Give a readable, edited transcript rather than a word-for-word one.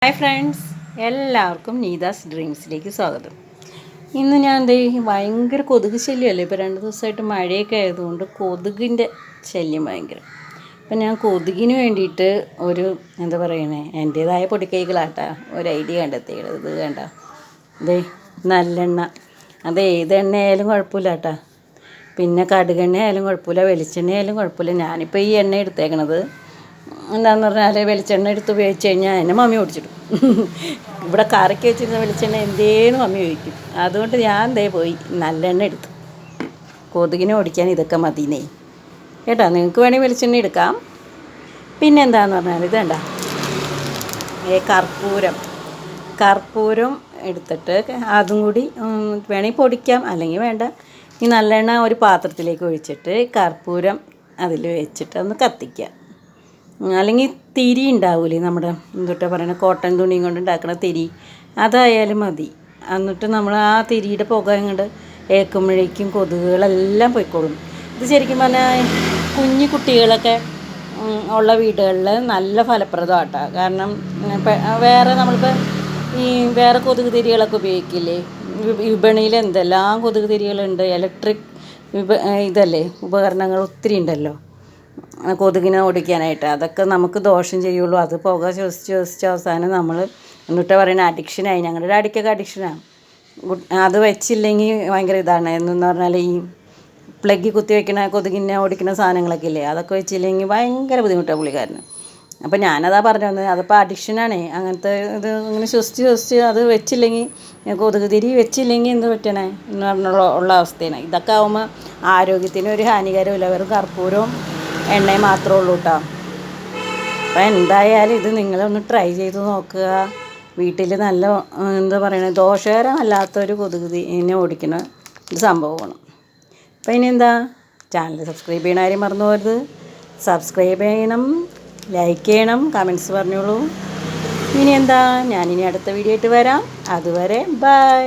Hi friends, എല്ലാവർക്കും നീതാസ് ഡ്രീംസിലേക്ക് സ്വാഗതം. ഇന്ന് ഞാൻ ഭയങ്കര കൊതുക് ശല്യമല്ലേ. ഇപ്പോൾ 2 ദിവസമായിട്ട് മഴയൊക്കെ ആയതുകൊണ്ട് കൊതുകിൻ്റെ ശല്യം ഭയങ്കര. അപ്പം ഞാൻ കൊതുകിന് വേണ്ടിയിട്ട് ഒരു എൻ്റേതായ പൊടിക്കൈകളാട്ടാ ഒരു ഐഡിയ കണ്ടെത്തിയത്. ഇത് വേണ്ട, നല്ലെണ്ണ, ഏത് എണ്ണയായാലും കുഴപ്പമില്ല കേട്ടോ. പിന്നെ കടുകെണ്ണ ആയാലും കുഴപ്പമില്ല, വെളിച്ചെണ്ണ ആയാലും കുഴപ്പമില്ല. ഞാനിപ്പോൾ ഈ എണ്ണ എടുത്തേക്കണത് എന്താണെന്ന് പറഞ്ഞാൽ വെളിച്ചെണ്ണ എടുത്ത് ഉപയോഗിച്ച് കഴിഞ്ഞാൽ എന്നെ മമ്മി ഓടിച്ചിടും. ഇവിടെ കറിക്ക് വെച്ചിരുന്ന വെളിച്ചെണ്ണ എന്തേന്ന് മമ്മി ചോദിക്കും. അതുകൊണ്ട് ഞാൻ പോയി നല്ലെണ്ണ എടുത്തു. കൊതുകിനെ ഓടിക്കാൻ ഇതൊക്കെ മതിനേ കേട്ടോ. നിങ്ങൾക്ക് വേണമെങ്കിൽ വെളിച്ചെണ്ണ എടുക്കാം. പിന്നെ എന്താണെന്ന് പറഞ്ഞാൽ ഇതേണ്ട കർപ്പൂരം എടുത്തിട്ട് അതും കൂടി വേണമെങ്കിൽ പൊടിക്കാം, അല്ലെങ്കിൽ വേണ്ട. ഈ നല്ലെണ്ണ ഒരു പാത്രത്തിലേക്ക് ഒഴിച്ചിട്ട് കർപ്പൂരം അതിൽ വെച്ചിട്ട് ഒന്ന് കത്തിക്കുക. അല്ലെങ്കിൽ തിരി ഉണ്ടാവില്ലേ, നമ്മുടെ കോട്ടൺ തുണിയും കൊണ്ട് ഉണ്ടാക്കുന്ന തിരി, അതായാലും മതി. എന്നിട്ട് നമ്മൾ ആ തിരിയുടെ പുക ഇങ്ങോട്ട് ഏക്കുമ്പോഴേക്കും കൊതുകുകളെല്ലാം പോയിക്കോളും. ഇത് ശരിക്കും പറഞ്ഞാൽ കുഞ്ഞു കുട്ടികളൊക്കെ ഉള്ള വീടുകളിൽ നല്ല ഫലപ്രദമാട്ടോ. കാരണം വേറെ നമ്മളിപ്പോൾ വേറെ കൊതുക് തിരികളൊക്കെ ഉപയോഗിക്കില്ലേ, വിപണിയിൽ എന്തെല്ലാം കൊതുക് തിരികളുണ്ട്. ഇലക്ട്രിക് ഉപകരണങ്ങൾ ഒത്തിരി ഉണ്ടല്ലോ കൊതുകിനെ ഓടിക്കാനായിട്ട്. അതൊക്കെ നമുക്ക് ദോഷം ചെയ്യുള്ളൂ. അത് പുക ശ്വസിച്ച് അവസാനം നമ്മൾ അഡിക്ഷനായി. ഞങ്ങളുടെ അടിക്കൊക്കെ അഡിക്ഷനാണ്. അത് വെച്ചില്ലെങ്കിൽ ഭയങ്കര ഇതാണ്. എന്നു പറഞ്ഞാൽ ഈ പ്ലഗ് കുത്തി വയ്ക്കണ കൊതുകിനെ ഓടിക്കുന്ന സാധനങ്ങളൊക്കെ ഇല്ലേ, അതൊക്കെ വെച്ചില്ലെങ്കിൽ ഭയങ്കര ബുദ്ധിമുട്ടാണ് പുള്ളിക്കാരന്. അപ്പോൾ ഞാനതാ പറഞ്ഞു വന്നത്, അതിപ്പോൾ അഡിക്ഷനാണേ. അങ്ങനത്തെ ഇത് ഇങ്ങനെ ശ്വസിച്ച് അത് വെച്ചില്ലെങ്കിൽ, കൊതുക് തിരി വെച്ചില്ലെങ്കിൽ എന്ത് പറ്റണേ എന്ന് പറഞ്ഞുള്ള അവസ്ഥയാണ്. ഇതൊക്കെ ആകുമ്പോൾ ആരോഗ്യത്തിന് ഒരു ഹാനികരമില്ല. വെറും കർപ്പൂരവും എണ്ണയും മാത്രമേ ഉള്ളൂ കേട്ടോ. അപ്പം എന്തായാലും ഇത് നിങ്ങളൊന്ന് ട്രൈ ചെയ്ത് നോക്കുക. വീട്ടിൽ നല്ല ദോഷകരമല്ലാത്തൊരു കൊതുകിനെ ഓടിക്കുന്ന ഒരു സംഭവമാണ്. അപ്പം ഇനി ചാനൽ സബ്സ്ക്രൈബ് ചെയ്യണ കാര്യം മറന്നു പോകരുത്. സബ്സ്ക്രൈബ് ചെയ്യണം, ലൈക്ക് ചെയ്യണം, കമൻറ്റ്സ് പറഞ്ഞോളൂ. ഞാനിനി അടുത്ത വീഡിയോ ആയിട്ട് വരാം. അതുവരെ ബൈ.